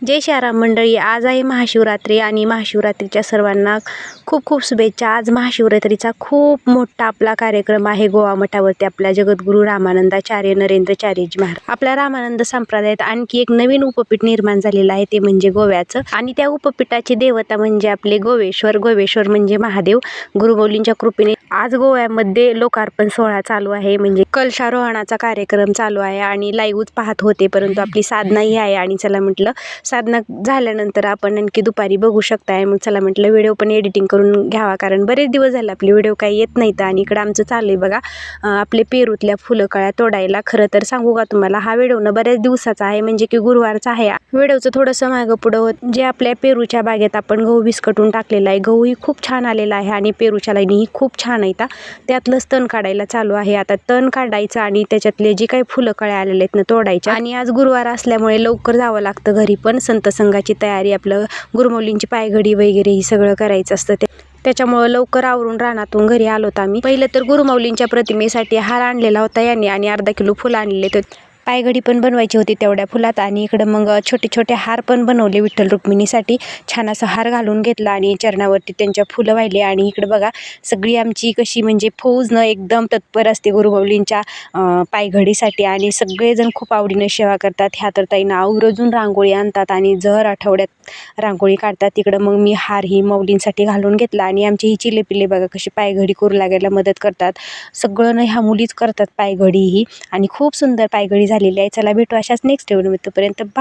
जय श्रीराम मंडळी, आज आहे महाशिवरात्री आणि महाशिवरात्रीच्या सर्वांना खूप खूप शुभेच्छा। आज महाशिवरात्रीचा खूप मोठा आपला कार्यक्रम आहे गोवा मठावरती। आपल्या जगद्गुरू रामानंदाचार्य नरेंद्राचार्यजी महाराज आपल्या रामानंद संप्रदायात आणखी एक नवीन उपपीठ निर्माण झालेलं आहे, ते म्हणजे गोव्याचं। आणि त्या उपपीठाची देवता म्हणजे आपले गोवेश्वर म्हणजे महादेव। गुरुमौलींच्या कृपेने आज गोव्यामध्ये लोकार्पण सोहळा चालू आहे, म्हणजे कलशारोहणाचा कार्यक्रम चालू आहे आणि लाईव्हच पाहत होते, परंतु आपली साधनाही आहे। आणि चला म्हटलं साधना झाल्यानंतर आपण आणखी दुपारी बघू शकताय। मग चला म्हटलं व्हिडिओ पण एडिटिंग करून घ्यावा, कारण बरेच दिवस झाले आपले व्हिडिओ काही येत नाहीत। आणि इकडं आमचं चाललंय बघा आपले पेरूतल्या फुलं कळ्या तोडायला। खरं तर सांगू का तुम्हाला, हा व्हिडिओ न बऱ्याच दिवसाचा आहे, म्हणजे की गुरुवारचा आहे। व्हिडिओचं थोडंसं मागं पुढं होत। जे आपल्या पेरूच्या बागेत आपण गहू विस्कटून टाकलेला आहे, गहूही खूप छान आलेला आहे आणि पेरूच्या लाईनीही खूप छान आहेत। त्यातलंच तण काढायला चालू आहे। आता तण काढायचं आणि त्याच्यातले जे काही फुलं कळ्या आलेले आहेत ना तोडायच्या। आणि आज गुरुवार असल्यामुळे लवकर जावं लागतं घरी, पण संत संघाची तयारी, आपलं गुरुमौलींची पायघडी वगैरे ही सगळं करायचं असतं, त्याच्यामुळं लवकर आवरून रानातून घरी आलोत आम्ही। पहिलं तर गुरुमौलींच्या प्रतिमेसाठी हार आणलेला होता यांनी आणि अर्धा किलो फुलं आणलेले होते। पायघडी पण बनवायची होती तेवढ्या फुलात। आणि इकडं मग छोटे छोटे हार पण बनवले विठ्ठल रुक्मिणीसाठी। छान असं हार घालून घेतला आणि चरणावरती त्यांच्या फुलं वाहिले। आणि इकडं बघा सगळी आमची कशी म्हणजे फौज न एकदम तत्पर असते गुरुमौलींच्या पायघडीसाठी, आणि सगळेजण खूप आवडीने सेवा करतात। ह्या तर ताईंना आवर्जून रांगोळी आणतात आणि जर आठवड्यात रांगोळी काढतात। तिकडं मग मी हार ही मौलींसाठी घालून घेतला आणि आमची ही चिले पिले बघा कशी पायघडी करू लागायला मदत करतात। सगळं ना ह्या मुलीच करतात पायघडी ही, आणि खूप सुंदर पायघडी झालेली आहे। चला भेटू अशाच नेक्स्ट व्हिडिओ, तोपर्यंत बाय।